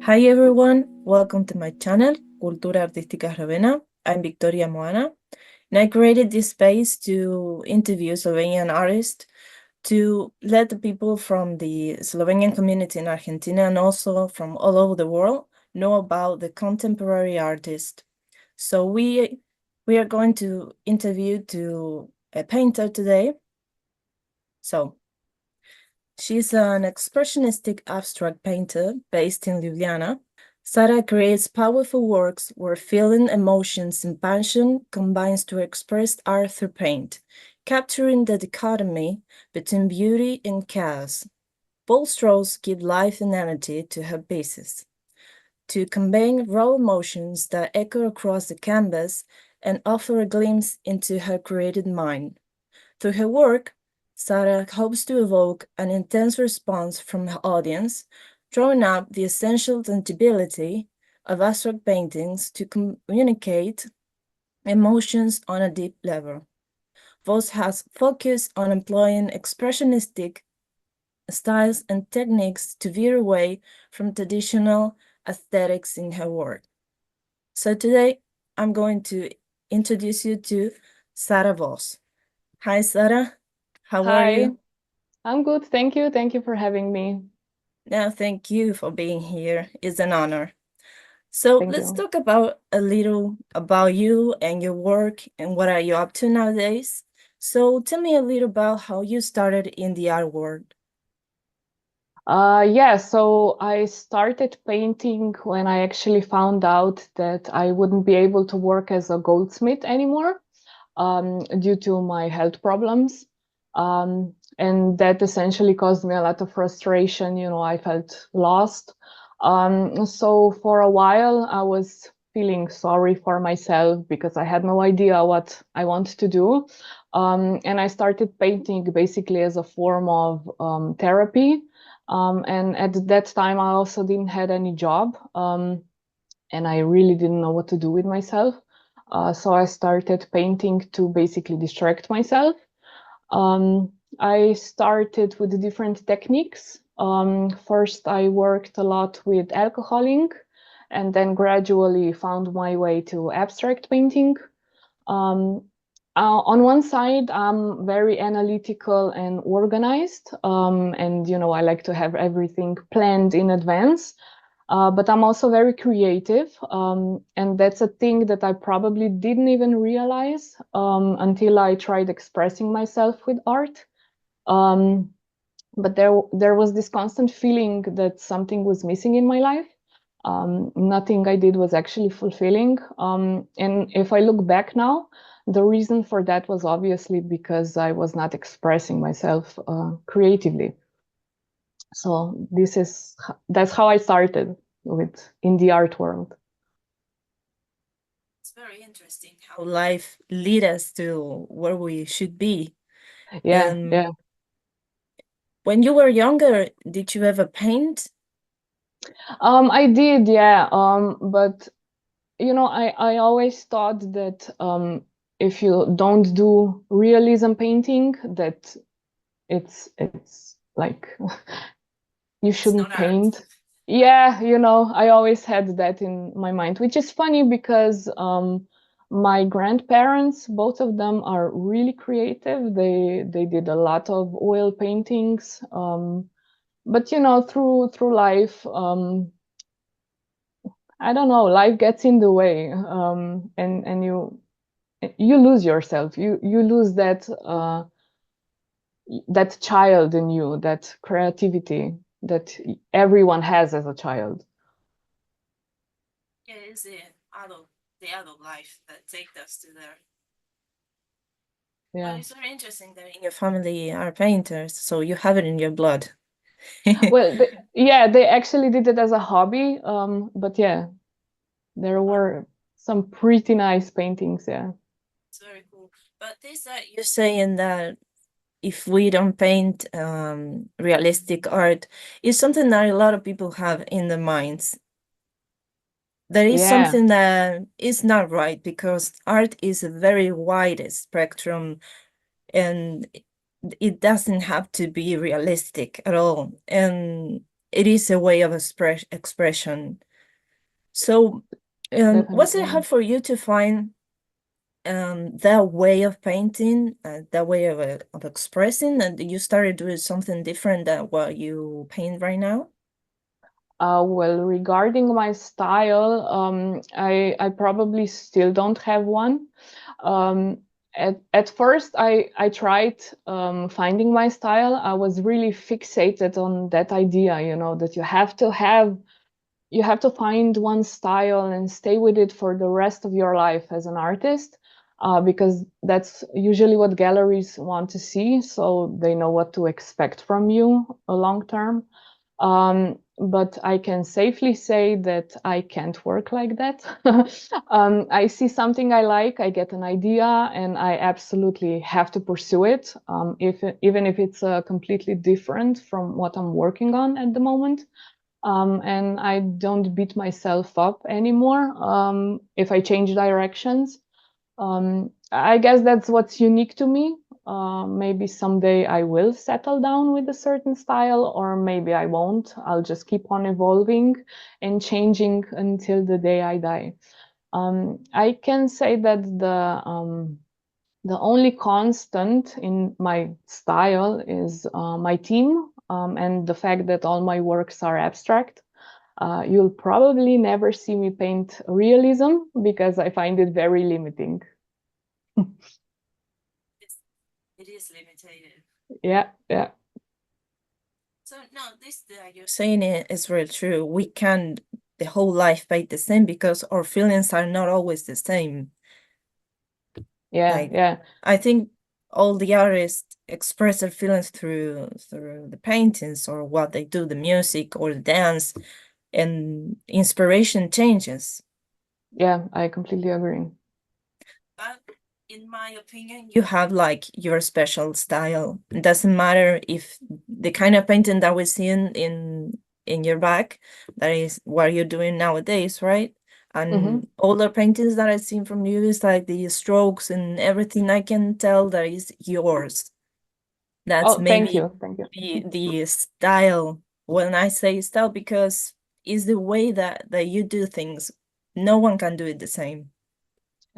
Hi everyone, welcome to my channel, CULTURA Artística Eslovena. I'm Víctoria Mohanna, and I created this space to interview Slovenian artists to let the people from the Slovenian community in Argentina and also from all over the world know about the contemporary artist. So we are going to interview to a painter today. So she's an expressionistic abstract painter based in Ljubljana. Sara creates powerful works where feeling, emotions, and passion combines to express art through paint, capturing the dichotomy between beauty and chaos. Bold strokes give life and energy to her pieces, to convey raw emotions that echo across the canvas and offer a glimpse into her creative mind. Through her work, Sara hopes to evoke an intense response from her audience, drawing up the essential tangibility of abstract paintings to communicate emotions on a deep level. Voss has focused on employing expressionistic styles and techniques to veer away from traditional aesthetics in her work. So today, I'm going to introduce you to Sara Voss. Hi, Sara. How are Hi, you? I'm good. Thank you. Thank you for having me. No, thank you for being here. It's an honor. So Thank let's you. talk about a little about you and your work and what are you up to nowadays. So tell me a little about how you started in the art world. Yeah, so I started painting when I actually found out that I wouldn't be able to work as a goldsmith anymore, due to my health problems. And that essentially caused me a lot of frustration. I felt lost. So for a while, I was feeling sorry for myself because I had no idea what I wanted to do. And I started painting basically as a form of therapy. And at that time, I also didn't had any job, and I really didn't know what to do with myself. So I started painting to basically distract myself. I started with different techniques. First, I worked a lot with alcoholing, and then gradually found my way to abstract painting. Um, on one side, I'm very analytical and organized, and I like to have everything planned in advance. But I'm also very creative, and that's a thing that I probably didn't even realize until I tried expressing myself with art. Um, but there was this constant feeling that something was missing in my life. Nothing I did was actually fulfilling. And if I look back now, the reason for that was obviously because I was not expressing myself creatively. So that's how I started with in the art world. It's very interesting how life lead us to where we should be. Yeah, yeah. When you were younger, did you ever paint? I did, yeah. But I always thought that if you don't do realism painting, that it's like you It's not shouldn't art. paint. Yeah, I always had that in my mind, which is funny because my grandparents, both of them are really creative. They did a lot of oil paintings. But through life, I don't know, life gets in the way, and you lose yourself. You lose that child in you, that creativity that everyone has as a child. Yeah, it's the adult life that takes us to there. Well, Yeah. it's very interesting that in your family are painters, so you have it in your blood. Well, yeah, they actually did it as a hobby. But yeah, there were some pretty nice paintings. Yeah. It's very cool. But this that you're saying that if we don't paint realistic art is something that a lot of people have in their minds. There is Yeah. something that is not right because art is a very wide spectrum and it doesn't have to be realistic at all. And it is a way of expression. So was it Definitely. hard for you to find that way of painting, that way of expressing, and you started doing something different than what you paint right now? Well, regarding my style, I probably still don't have one. Um, at first, I tried finding my style. I was really fixated on that idea, you know, that you have to find one style and stay with it for the rest of your life as an artist, because that's usually what galleries want to see, so they know what to expect from you long term. But I can safely say that I can't work like that. I see something I like, I get an idea, and I absolutely have to pursue it, even if it's completely different from what I'm working on at the moment. And I don't beat myself up anymore if I change directions. I guess that's what's unique to me. Maybe someday I will settle down with a certain style, or maybe I won't. I'll just keep on evolving and changing until the day I die. I can say that the only constant in my style is my team, and the fact that all my works are abstract. You'll probably never see me paint realism because I find it very limiting. It is limited. Yeah, yeah, So no, this that you're saying is really true. We can't the whole life paint the same because our feelings are not always the same. yeah, Like yeah. I think all the artists express their feelings through the paintings or what they do, the music or the dance, and inspiration changes. Yeah, I completely agree. But in my opinion, you have like your special style. It doesn't matter if the kind of painting that we see in your back, that is what you're doing nowadays, right? Hmm. And all the paintings that I've seen from you is like the strokes and everything. I can tell that is yours. That's Oh, thank maybe you, thank you. the style. When I say style, because it's the way that you do things. No one can do it the same.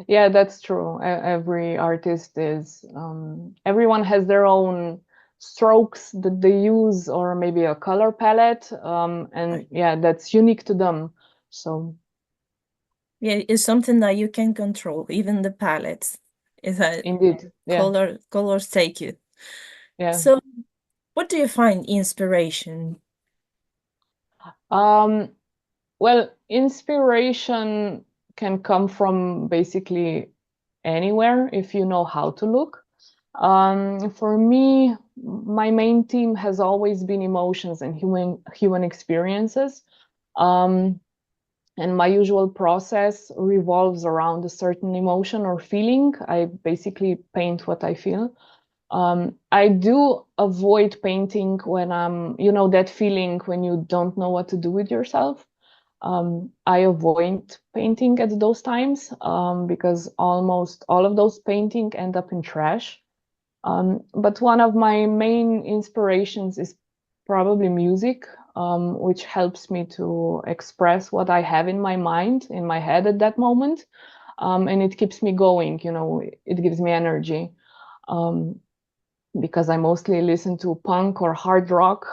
Yeah, that's true. Every artist is, everyone has their own strokes that they use, or maybe a color palette, and Right. yeah, that's unique to them. So Yeah, it's something that you can control, even the palettes. Is that indeed, yeah, colors take you. yeah. So what do you find inspiration? Um, well, inspiration can come from basically anywhere if you know how to look. For me, my main theme has always been emotions and human experiences. Um, and my usual process revolves around a certain emotion or feeling. I basically paint what I feel. I do avoid painting when you know, that feeling when you don't know what to do with yourself. I avoid painting at those times because almost all of those painting end up in trash. But one of my main inspirations is probably music, which helps me to express what I have in my mind, in my head at that moment. And it keeps me going, you know, it gives me energy. Um, because I mostly listen to punk or hard rock.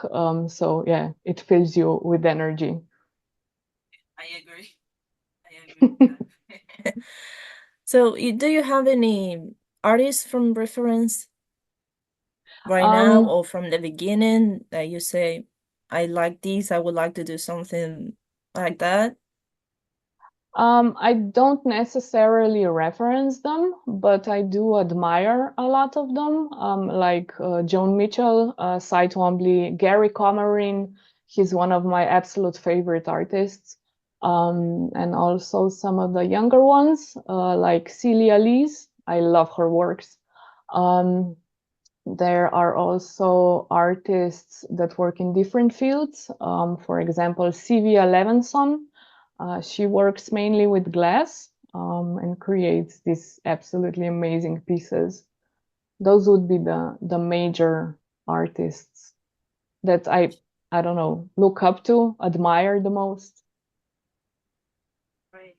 So yeah, it fills you with energy. I agree. I agree with that. So, do you have any artists from reference right now Um, or from the beginning that you say, I like this, I would like to do something like that? I don't necessarily reference them, but I do admire a lot of them, like Joan Mitchell, Cy Twombly, Gary Comarin. He's one of my absolute favorite artists. And also some of the younger ones, like Celia Lees. I love her works. Um, there are also artists that work in different fields. For example, Sylvia Levinson. She works mainly with glass and creates these absolutely amazing pieces. Those would be the major artists that I I don't know, look up to, admire the most. Right.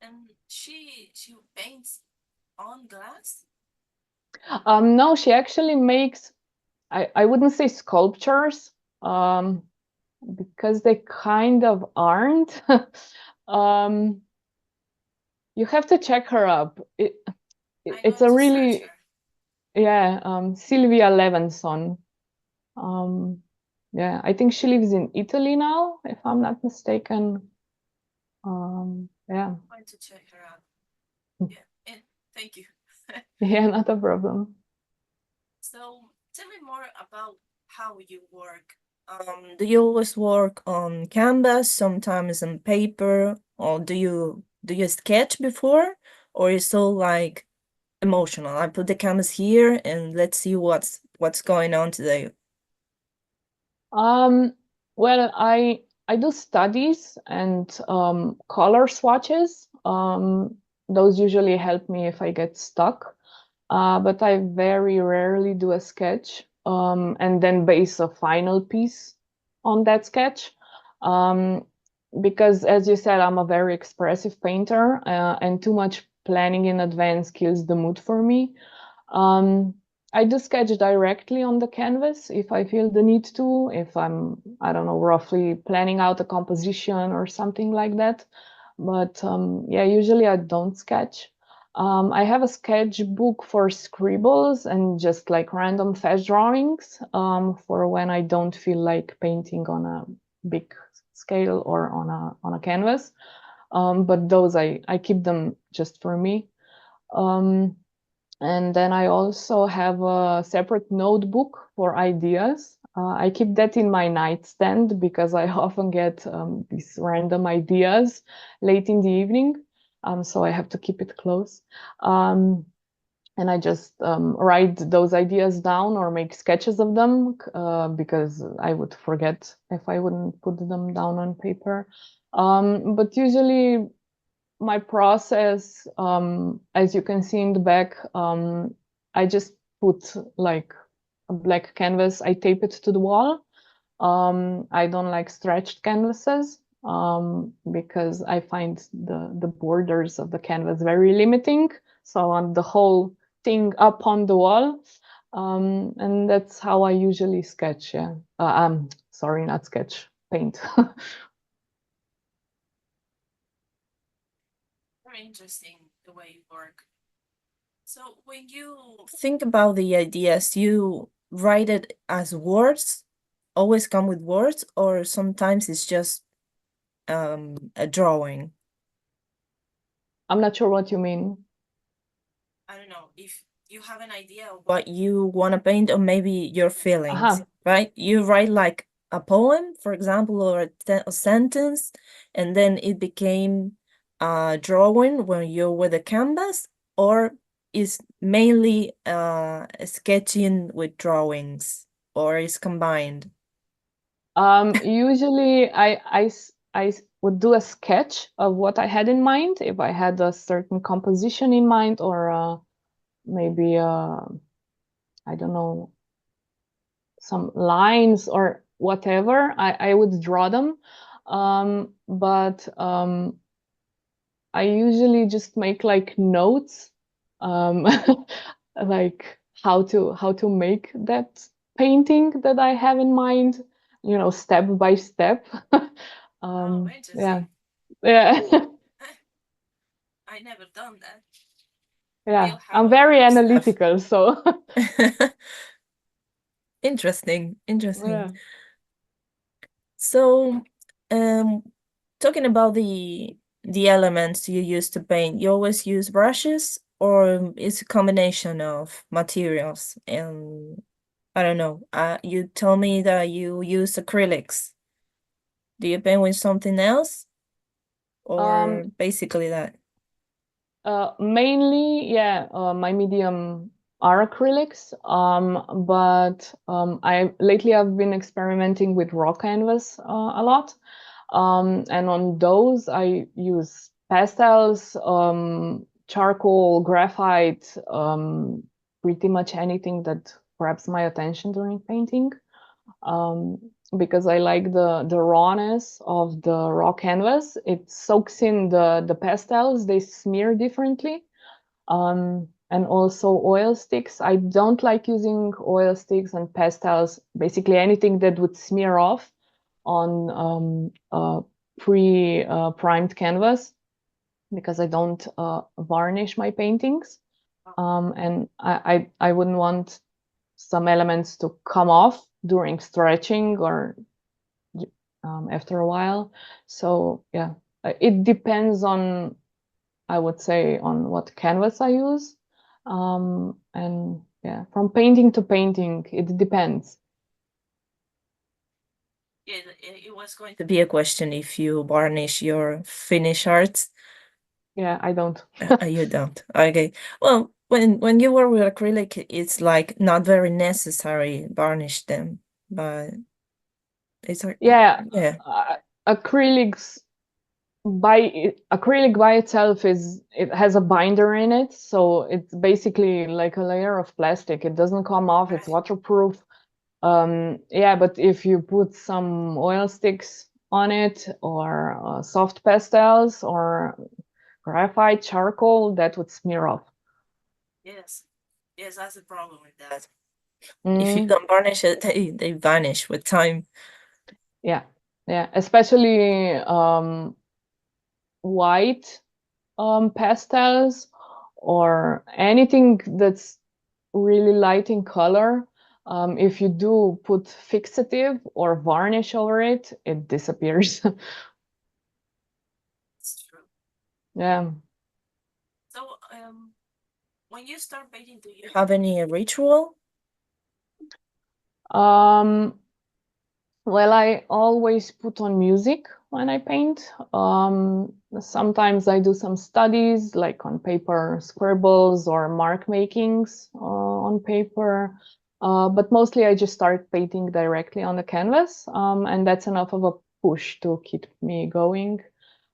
And she paints on glass? No, she actually makes, I wouldn't say sculptures, because they kind of aren't. um, you have to check her up. I'm It's going a to search really, her. yeah, Sylvia Levinson. Yeah, I think she lives in Italy now, if I'm not mistaken. Yeah. I'm going to check her out. Yeah, and thank you. Yeah, not a problem. So tell me more about how you work. Do you always work on canvas, sometimes on paper, or do you sketch before, or is it all like emotional? I put the canvas here and let's see what's going on today. Um, well, I do studies and color swatches. Those usually help me if I get stuck. But I very rarely do a sketch and then base a final piece on that sketch. Um, because, as you said, I'm a very expressive painter, and too much planning in advance kills the mood for me. Um, I do sketch directly on the canvas if I feel the need to, if I'm, I don't know, roughly planning out a composition or something like that. But yeah, usually I don't sketch. I have a sketchbook for scribbles and just like random fast drawings for when I don't feel like painting on a big scale or on a canvas. But those I keep them just for me. Um, and then I also have a separate notebook for ideas. I keep that in my nightstand because I often get these random ideas late in the evening. So I have to keep it close. Um, and I just write those ideas down or make sketches of them because I would forget if I wouldn't put them down on paper. But usually my process, as you can see in the back, I just put like a black canvas, I tape it to the wall. I don't like stretched canvases because I find the borders of the canvas very limiting. So I want the whole thing up on the wall. And that's how I usually sketch. Yeah. Sorry, not sketch, paint. Very interesting the way you work. So when you think about the ideas, you write it as words, always come with words, or sometimes it's just a drawing. I'm not sure what you mean. I don't know if you have an idea of what you want to paint, or maybe your feelings, Aha. right? You write like a poem, for example, or a sentence, and then it became a drawing when you're with a canvas, or is mainly sketching with drawings, or is combined? Usually I would do a sketch of what I had in mind if I had a certain composition in mind or maybe I don't know, some lines or whatever. I would draw them. But I usually just make like notes, um, like how to make that painting that I have in mind, you know, step by step. Oh, Yeah, interesting. yeah, I never done that. yeah. We'll have I'm a very next step. analytical, so Interesting, interesting. yeah. So, um, talking about the elements you use to paint, you always use brushes, or it's a combination of materials? And I don't know. You told me that you use acrylics. Do you paint with something else, Um, or basically that? Mainly, yeah, my medium are acrylics, but I lately I've been experimenting with raw canvas a lot, and on those I use pastels, charcoal, graphite, pretty much anything that grabs my attention during painting. Um, because I like the rawness of the raw canvas. It soaks in the pastels, they smear differently. And also oil sticks. I don't like using oil sticks and pastels, basically anything that would smear off on pre-primed canvas, because I don't varnish my paintings. And I wouldn't want some elements to come off during stretching or after a while. So yeah, it depends on, I would say, on what canvas I use. And yeah, from painting to painting, it depends. It was going to be a question if you varnish your finished arts. Yeah, I don't. You don't. Okay. Well, when you work with acrylic, it's like not very necessary varnish them, but it's Yeah, yeah. acrylics acrylic by itself it has a binder in it, so it's basically like a layer of plastic. It doesn't come off. It's waterproof. Yeah, but if you put some oil sticks on it, or soft pastels, or graphite, charcoal, that would smear off. Yes. Yes, that's the problem with that. If you Mm, don't varnish it, they vanish with time. yeah, yeah, especially white pastels, or anything that's really light in color. If you do put fixative or varnish over it, it disappears. It's true. Yeah. So, when you start painting, do you have any ritual? Um, well, I always put on music when I paint. Sometimes I do some studies, like on paper scribbles or mark makings on paper. But mostly I just start painting directly on the canvas, and that's enough of a push to keep me going.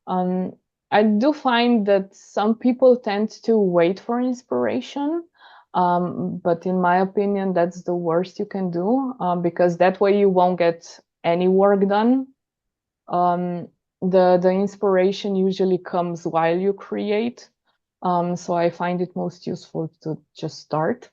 Um, I do find that some people tend to wait for inspiration, but in my opinion, that's the worst you can do, because that way you won't get any work done. Um, the inspiration usually comes while you create, so I find it most useful to just start.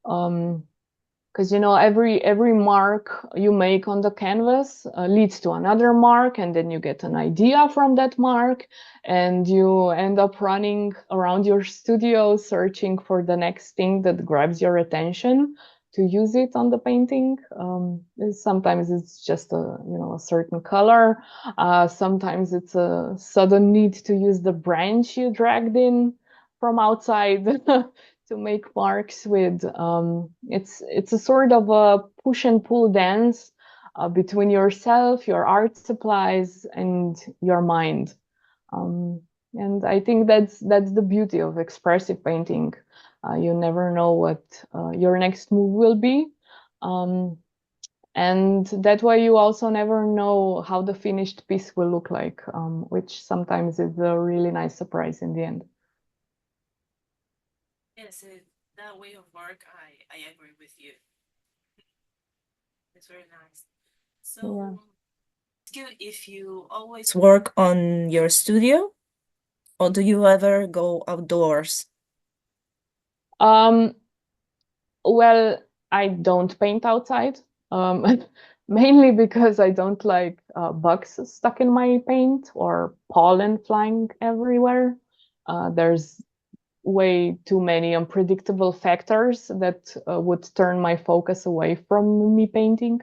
Because every mark you make on the canvas leads to another mark, and then you get an idea from that mark, and you end up running around your studio searching for the next thing that grabs your attention to use it on the painting. Sometimes it's just a certain color. Sometimes it's a sudden need to use the branch you dragged in from outside to make marks with. It's a sort of a push and pull dance between yourself, your art supplies, and your mind. And I think that's the beauty of expressive painting. You never know what your next move will be. And that way you also never know how the finished piece will look like, which sometimes is a really nice surprise in the end. Yes, that way of work, I agree with you. It's very nice. So, Yeah. if you always work on your studio, or do you ever go outdoors? Um, Well, I don't paint outside, mainly because I don't like bugs stuck in my paint or pollen flying everywhere. There's way too many unpredictable factors that would turn my focus away from me painting.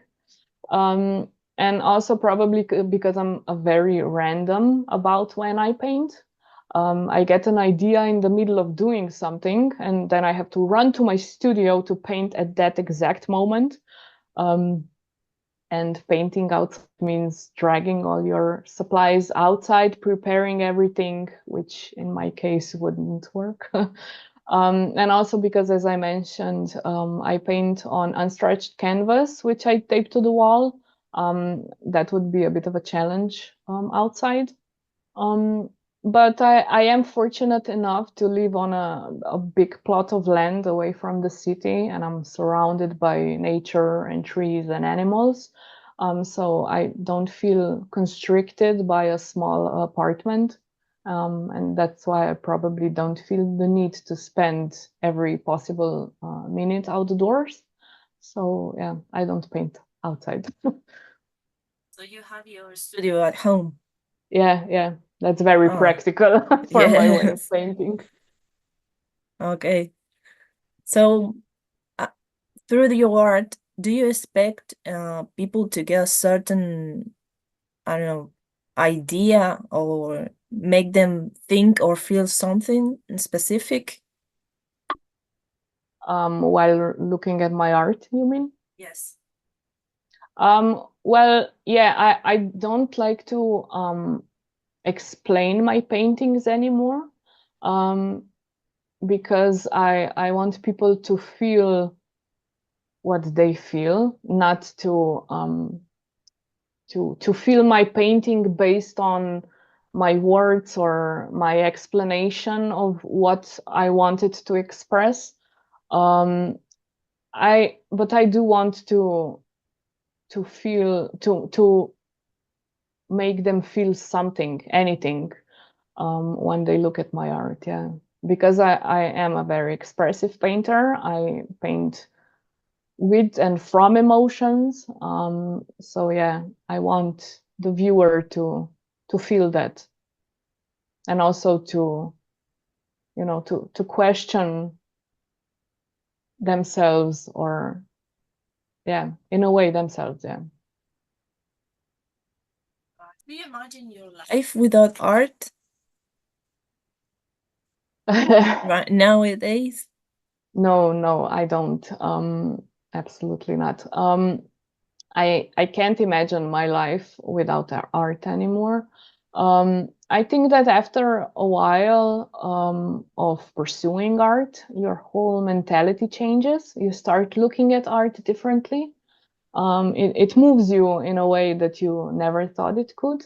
Um, and also probably because I'm a very random about when I paint. I get an idea in the middle of doing something, and then I have to run to my studio to paint at that exact moment. Um, and painting outside means dragging all your supplies outside, preparing everything, which in my case wouldn't work. And also because, as I mentioned, I paint on unstretched canvas, which I tape to the wall. That would be a bit of a challenge outside. Um, but I am fortunate enough to live on a big plot of land away from the city, and I'm surrounded by nature and trees and animals. So I don't feel constricted by a small apartment. And that's why I probably don't feel the need to spend every possible minute outdoors. So yeah, I don't paint outside. So you have your studio at home. Yeah, that's very Oh, practical for my way of yes. painting. Okay. So through your art, do you expect people to get a certain, I don't know, idea or make them think or feel something specific? While looking at my art, you mean? Yes. Well, yeah, I don't like to explain my paintings anymore, because I want people to feel what they feel, not to feel my painting based on my words or my explanation of what I wanted to express. But I do want to feel to make them feel something, anything, when they look at my art. Yeah, because I am a very expressive painter. I paint with and from emotions. So yeah, I want the viewer to feel that, and also to to question themselves, or yeah, in a way themselves. Yeah. Do you imagine your life without art right nowadays? No, I don't. Absolutely not. I can't imagine my life without art anymore. I think that after a while of pursuing art, your whole mentality changes. You start looking at art differently. It moves you in a way that you never thought it could.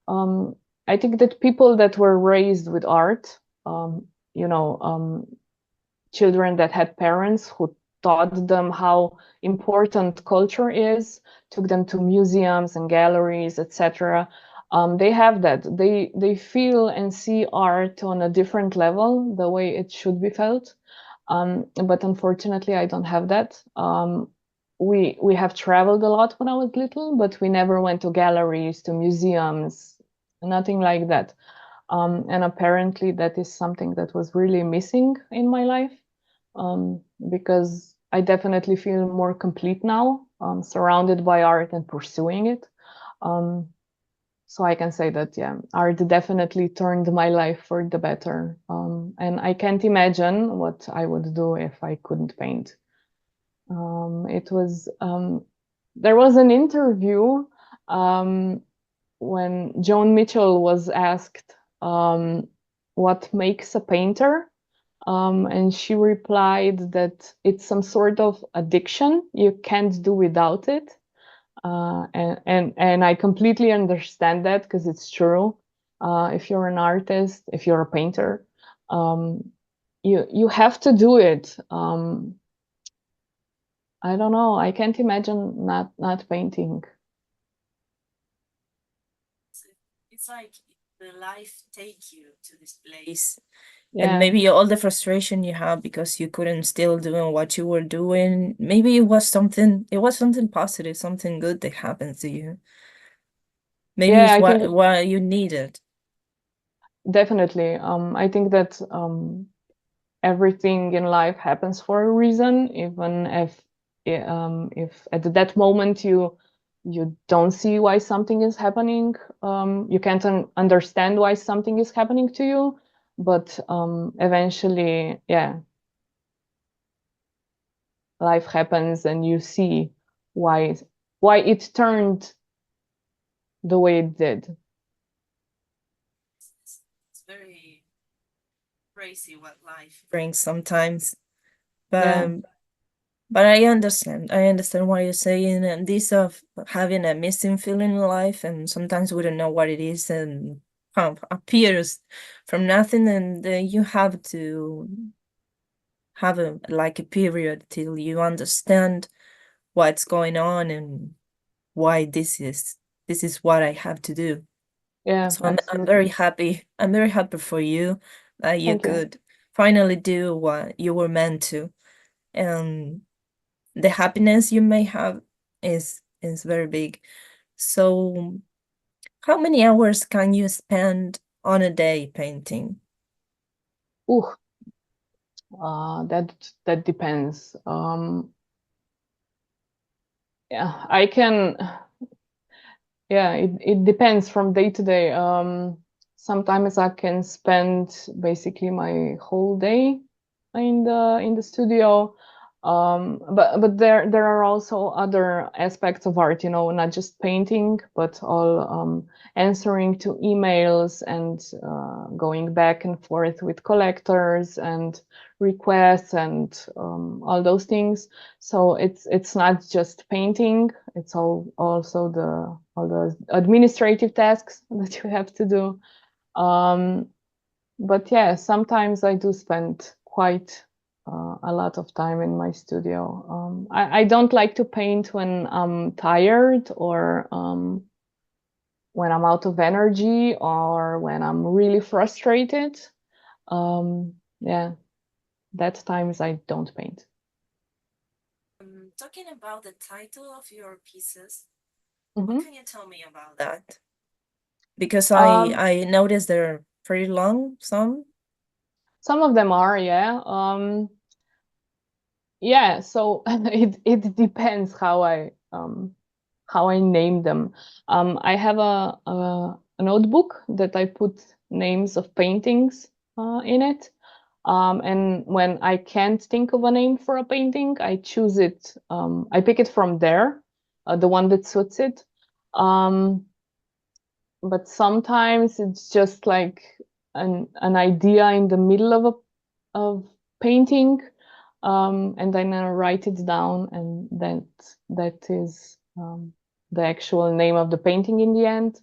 Um, I think that people that were raised with art, um, you know, children that had parents who taught them how important culture is, took them to museums and galleries, etc. They have that. They feel and see art on a different level, the way it should be felt. But unfortunately, I don't have that. We have traveled a lot when I was little, but we never went to galleries, to museums, nothing like that. And apparently, that is something that was really missing in my life, because I definitely feel more complete now, surrounded by art and pursuing it. Um, so I can say that, yeah, art definitely turned my life for the better. And I can't imagine what I would do if I couldn't paint. It was There was an interview when Joan Mitchell was asked what makes a painter, and she replied that it's some sort of addiction. You can't do without it. And I completely understand that, because it's true. If you're an artist, if you're a painter, you have to do it. I don't know. I can't imagine not painting. It's like the life take you to this place. And Yeah, maybe all the frustration you have because you couldn't still doing what you were doing, maybe it was something positive, something good that happened to you. Maybe yeah. it's I think what you needed. definitely. I think that everything in life happens for a reason, even if at that moment you don't see why something is happening. You can't understand why something is happening to you, but eventually, yeah, life happens and you see why it turned the way it did. It's very crazy what life brings sometimes. Yeah, But but I understand what you're saying, and this of having a missing feeling in life, and sometimes we don't know what it is, and appears from nothing, and you have to have a period till you understand what's going on, and why this is what I have to do. Yeah, So I'm absolutely. very happy. I'm very happy for you that you Thank you. could finally do what you were meant to. And the happiness you may have is very big. So how many hours can you spend on a day painting? Ooh, that depends. Yeah, I can. Yeah, it depends from day to day. Sometimes I can spend basically my whole day in the studio. But there are also other aspects of art, not just painting, but all answering to emails and going back and forth with collectors and requests and all those things. So it's not just painting, it's also all the administrative tasks that you have to do. But yeah, sometimes I do spend quite a lot of time in my studio. I don't like to paint when I'm tired or when I'm out of energy or when I'm really frustrated. Yeah, that times I don't paint. Talking about the title of your pieces, what Mhm. can you tell me about that? Because Um, I noticed they're pretty long, some. some of them are, yeah. Yeah, so it depends how I name them. I have a notebook that I put names of paintings in it. And when I can't think of a name for a painting, I choose it. I pick it from there, the one that suits it. Um, but sometimes it's just like an idea in the middle of painting, and then I write it down, and that is the actual name of the painting in the end.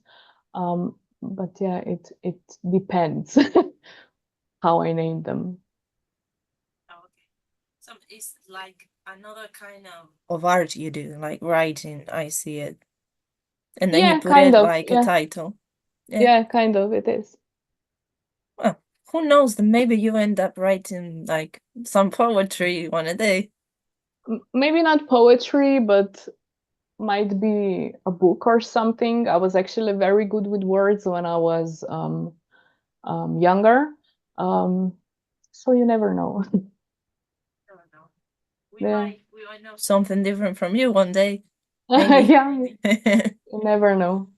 But yeah, it depends how I name them. Oh, okay. So it's like another kind of art you do, like writing. I see it. And then you Yeah, put kind it of. like a Yeah, title. Yeah. yeah, kind of. It is. Well, who knows? Then maybe you end up writing like some poetry one a day. Maybe not poetry, but might be a book or something. I was actually very good with words when I was younger. Um, so you never know. I don't know. Yeah. We might know something different from you one day. Maybe. Yeah, you never know.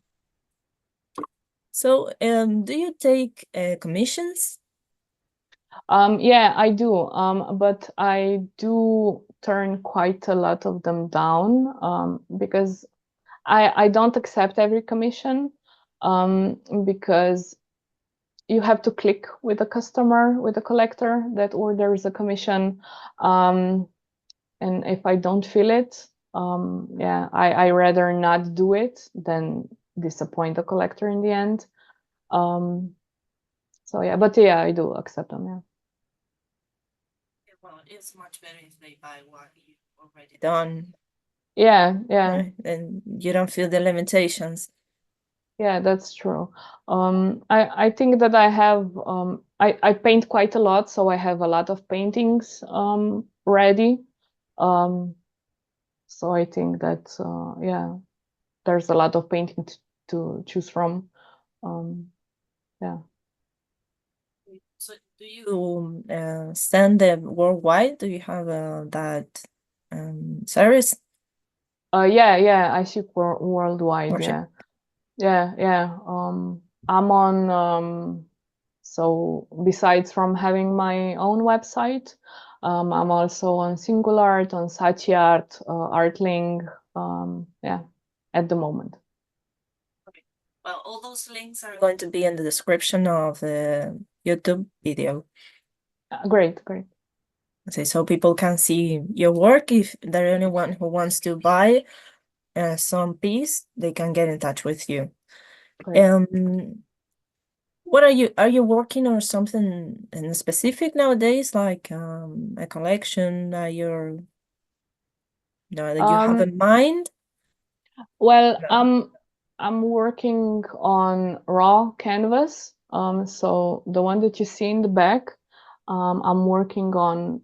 So, do you take commissions? Yeah, I do. But I do turn quite a lot of them down because I don't accept every commission because you have to click with a customer, with a collector that orders a commission. Um, and if I don't feel it, yeah, I rather not do it than disappoint the collector in the end. Um, so yeah, but yeah, I do accept them. Yeah. Well, it's much better if they buy what you've already done, Yeah, yeah, right? And you don't feel the limitations. yeah, that's true. I think that I paint quite a lot, so I have a lot of paintings ready. Um, so I think that yeah, there's a lot of painting to choose from. Um, yeah. So, do you send them worldwide? Do you have that service Yeah, yeah, I ship worldwide. or ship? Yeah, yeah, yeah. I'm on. So besides from having my own website, I'm also on SingulArt, on SachiArt, Artling. Yeah, at the moment. Okay. Well, all those links are going to be in the description of the YouTube video. Great, great. Okay, so people can see your work. If there anyone who wants to buy some piece, they can get in touch with you. Great. What are you working on something in specific nowadays, like a collection that you have Um, in mind? Well, No. I'm working on raw canvas. So the one that you see in the back, I'm working on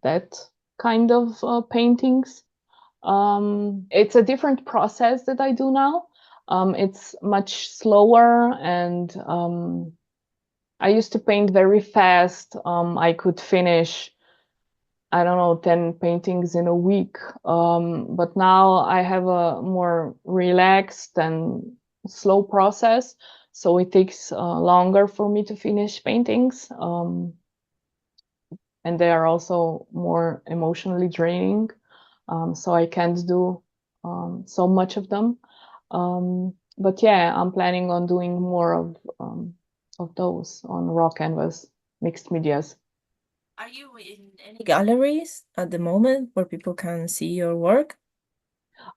that kind of paintings. It's a different process that I do now. It's much slower, and I used to paint very fast. I could finish, I don't know, 10 paintings in a week. But now I have a more relaxed and slow process. So it takes longer for me to finish paintings. And they are also more emotionally draining. So I can't do so much of them. But yeah, I'm planning on doing more of those on raw canvas, mixed medias. Are you in any galleries at the moment where people can see your work?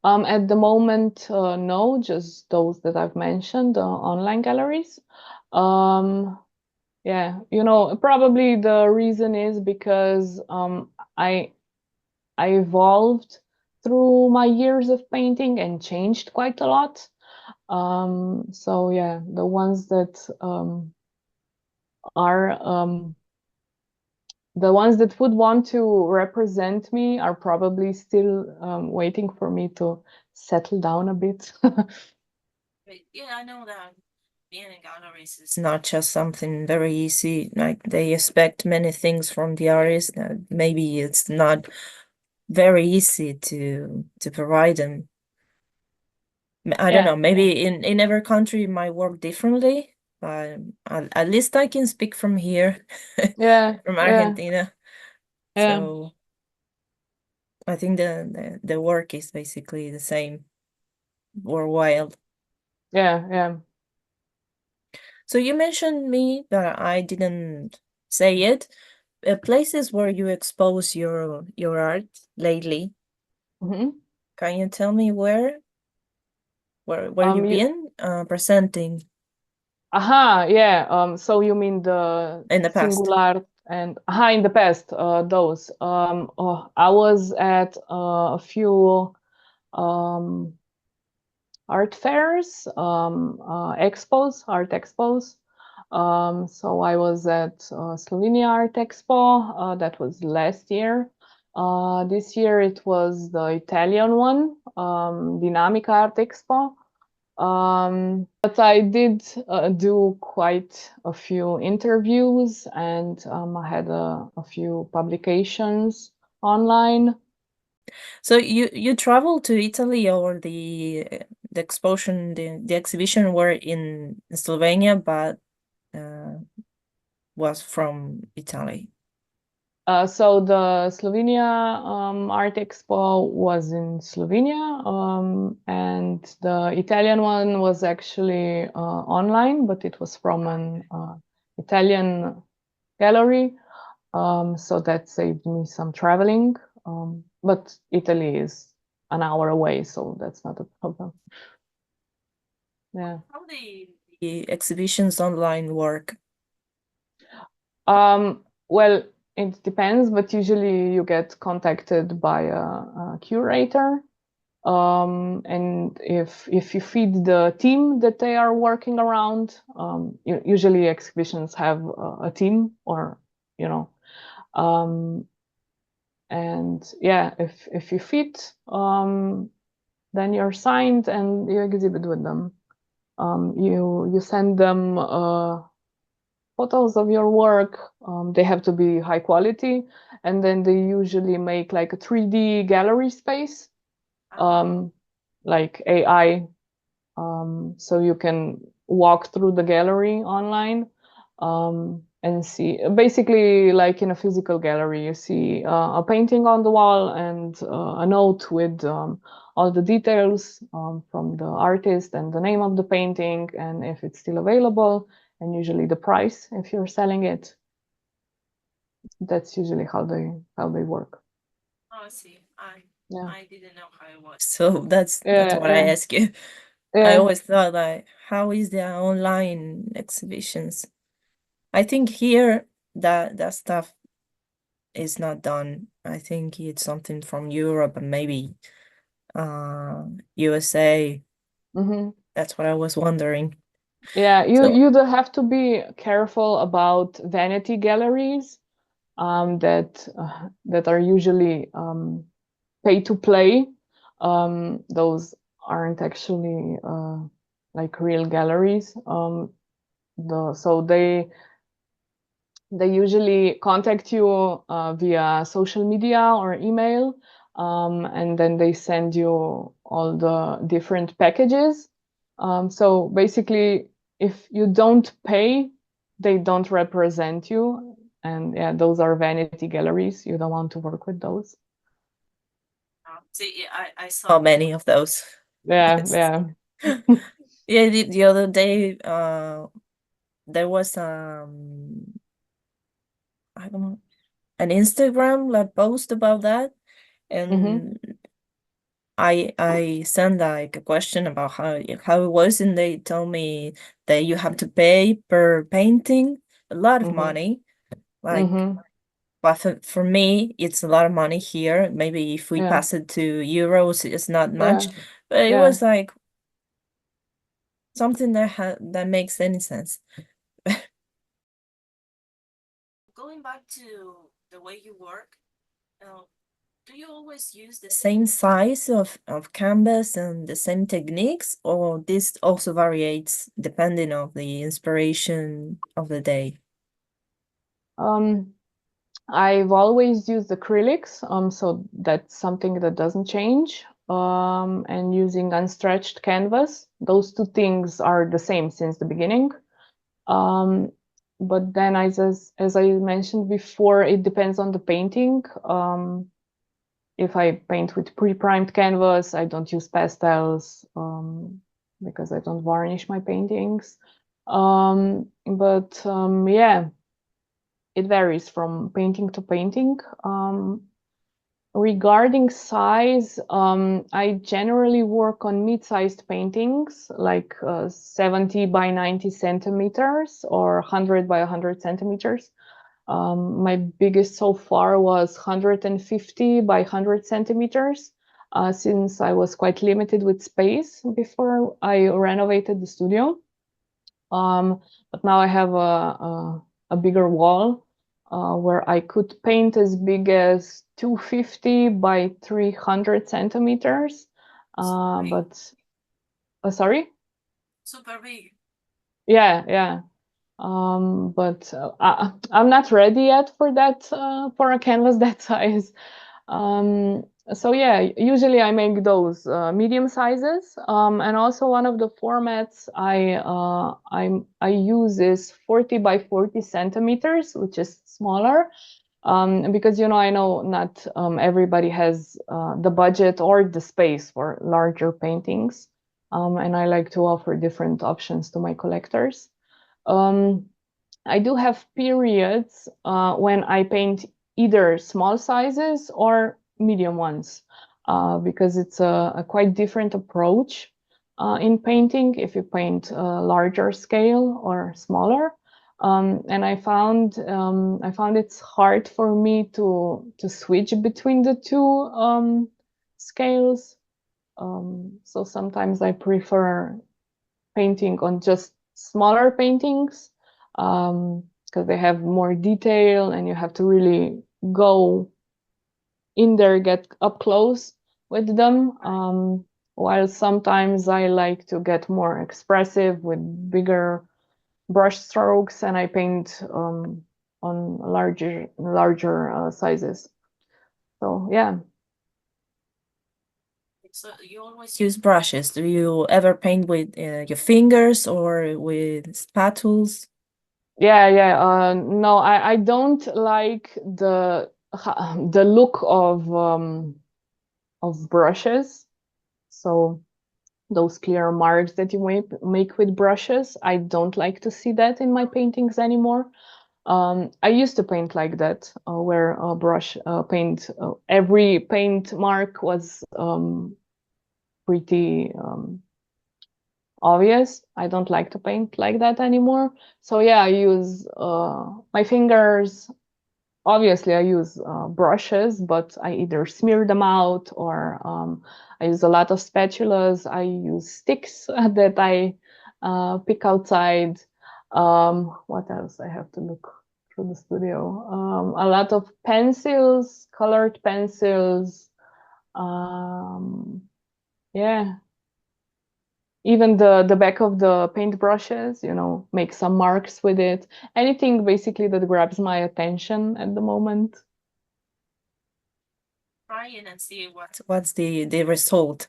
At the moment, no, just those that I've mentioned, online galleries. Um, yeah, probably the reason is because I I evolved through my years of painting and changed quite a lot. So yeah, the ones that are the ones that would want to represent me are probably still waiting for me to settle down a bit. Yeah, I know that being in galleries is not just something very easy. Like they expect many things from the artist. Maybe it's not very easy to provide them. I don't Yeah, know. Maybe in every country it might work differently, but at least I can speak from here, yeah, from yeah, Argentina. yeah, So I think the work is basically the same worldwide. yeah, yeah. So you mentioned me, but I didn't say it. Places where you expose your art lately. Hmm. Can you tell me where you You, been presenting aha, yeah. So you mean the in the past? singular and aha in the past, those. Oh, I was at a few um art fairs, art expos. So I was at Slovenia Art Expo. That was last year. This year it was the Italian one, Dinamica Art Expo. But I did do quite a few interviews, and I had a few publications online. So you traveled to Italy, or the exposition the exhibition were in Slovenia, but was from Italy. So the Slovenia Art Expo was in Slovenia, and the Italian one was actually online, but it was from an Italian gallery. So that saved me some traveling. But Italy is an hour away, so that's not a problem. Yeah. How the exhibitions online work? Well, it depends, but usually you get contacted by a curator. And if you feed the team that they are working around, usually exhibitions have a team, or you know, um, and yeah, if you fit, then you're signed and you exhibit with them. You send them photos of your work. They have to be high quality, and then they usually make like a 3D gallery space, Ah, um, like AI, so you can walk through the gallery online, and see, basically like in a physical gallery, you see a painting on the wall and a note with all the details from the artist and the name of the painting, and if it's still available, and usually the price if you're selling it. That's usually how they work. I see. Yeah, I didn't know how it was. So that's yeah, what I yeah, ask you. I yeah. always thought like, how is the online exhibitions? I think here that stuff is not done. I think it's something from Europe and maybe USA. Mm-hmm. That's what I was wondering. Yeah, So, you do have to be careful about vanity galleries that are usually pay to play. Those aren't actually like real galleries. So they usually contact you via social media or email, and then they send you all the different packages. So basically, if you don't pay, they don't represent you. And yeah, those are vanity galleries. You don't want to work with those. see, I saw many of those. Yeah, Yes. yeah. Yeah, the other day, there was I don't know, an Instagram like post about that, Mm-hmm. and I sent like a question about how it was, and they told me that you have to pay per painting a lot of Mm-hmm. money. Like, Mm-hmm. but for me, it's a lot of money here. Maybe if we Yeah, pass it to euros, it's not yeah, much, but it yeah. was like something that makes any sense. Going back to the way you work, uh, do you always use the same size of canvas and the same techniques, or this also varies depending on the inspiration of the day? Um, I've always used acrylics, so that's something that doesn't change. And using unstretched canvas, those two things are the same since the beginning. Um, but then, as I mentioned before, it depends on the painting. If I paint with pre-primed canvas, I don't use pastels because I don't varnish my paintings. But yeah, it varies from painting to painting. Regarding size, I generally work on mid-sized paintings, like 70 by 90 centimeters or 100 by 100 centimeters. My biggest so far was 150 by 100 centimeters, since I was quite limited with space before I renovated the studio. But now I have a bigger wall where I could paint as big as 250 by 300 centimeters. But sorry? Super big. Yeah, yeah. But I'm not ready yet for that, for a canvas that size. So yeah, usually I make those medium sizes, and also one of the formats I use is 40 by 40 centimeters, which is smaller, because I know not everybody has the budget or the space for larger paintings, and I like to offer different options to my collectors. Um, I do have periods when I paint either small sizes or medium ones, because it's a quite different approach in painting if you paint larger scale or smaller. And I found it's hard for me to switch between the two scales. So sometimes I prefer painting on just smaller paintings because they have more detail and you have to really go in there, get up close with them. While sometimes I like to get more expressive with bigger brush strokes and I paint on larger sizes. So yeah. So you always use brushes. Do you ever paint with your fingers or with spatulas? Yeah. No, I don't like the look of brushes. So those clear marks that you make with brushes, I don't like to see that in my paintings anymore. I used to paint like that, where brush paint, every paint mark was pretty obvious. I don't like to paint like that anymore. So yeah, I use my fingers obviously I use brushes, but I either smear them out or I use a lot of spatulas. I use sticks that I pick outside. What else? I have to look through the studio. A lot of pencils, colored pencils. Yeah, even the back of the paint brushes, make some marks with it. Anything basically that grabs my attention at the moment. Try it and see what's the result.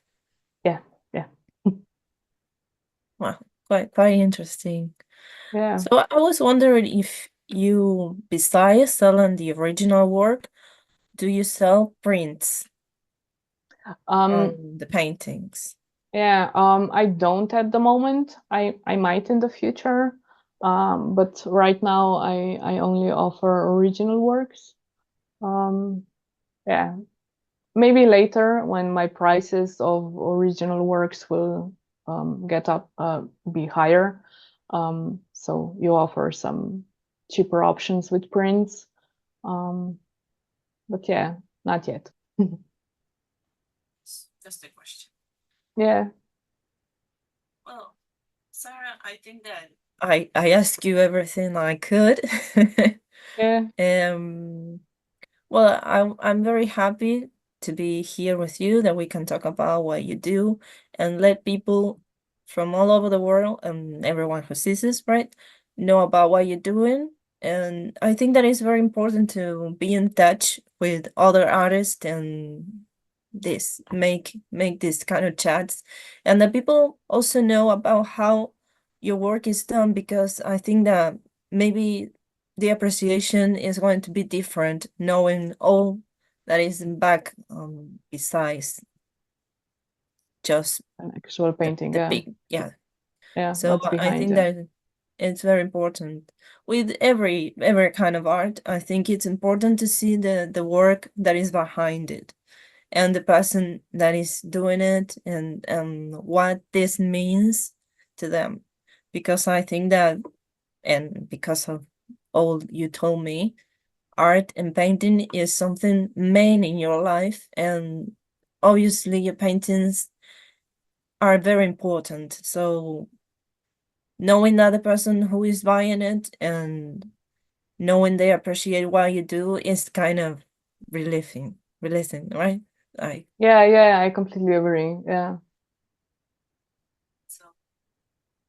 Yeah, yeah. Wow, quite interesting. Yeah. So I was wondering if you, besides selling the original work, do you sell prints from the paintings? Yeah, I don't at the moment. I might in the future. But right now I only offer original works. Yeah. Maybe later when my prices of original works will get up be higher. So you offer some cheaper options with prints. But yeah, not yet. Just a question. Yeah. Well, Sarah, I think that I asked you everything I could. Yeah. Well, I'm very happy to be here with you, that we can talk about what you do and let people from all over the world and everyone who sees this, right, know about what you're doing. And I think that it's very important to be in touch with other artists and this make this kind of chats, and that people also know about how your work is done, because I think that maybe the appreciation is going to be different knowing all that is in back, besides just An actual painting. the Yeah. big, yeah. Yeah. So What's I behind think it. that it's very important with every kind of art. I think it's important to see the work that is behind it and the person that is doing it, and what this means to them, because I think that, and because of all you told me, art and painting is something main in your life, and obviously your paintings are very important. So knowing that the person who is buying it and knowing they appreciate what you do is kind of releasing, right? Like, Yeah, yeah, I completely agree. Yeah. so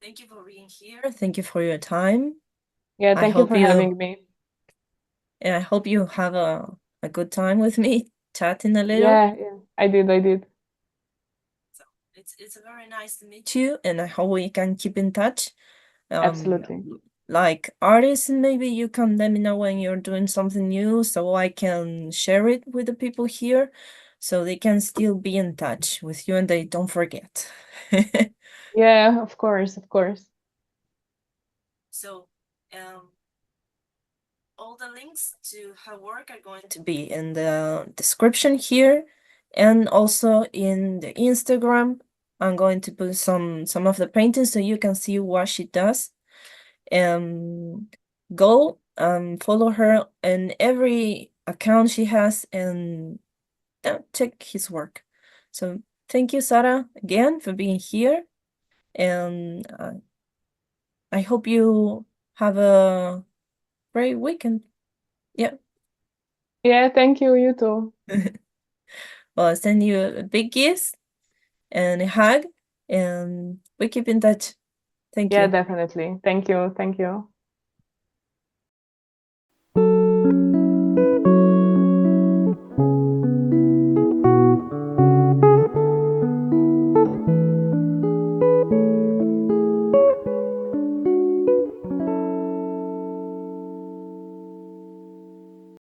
thank you for being here. Thank you for your time. Yeah, I thank you hope for having you, me. and I hope you have a good time with me chatting a little. Yeah, yeah. I did. So it's very nice to meet you, and I hope we can keep in touch. Um, Absolutely. like artists, maybe you can let me know when you're doing something new so I can share it with the people here, so they can still be in touch with you and they don't forget. Yeah, of course, of course. So, all the links to her work are going to be in the description here, and also in the Instagram. I'm going to put some of the paintings so you can see what she does. Go follow her in every account she has, and check his work. So thank you, Sara, again for being here, and I hope you have a great weekend. Yeah. Yeah, thank you, you too. Well, I send you a big kiss and a hug, and we keep in touch. Thank Yeah, you. definitely. Thank you. Thank you.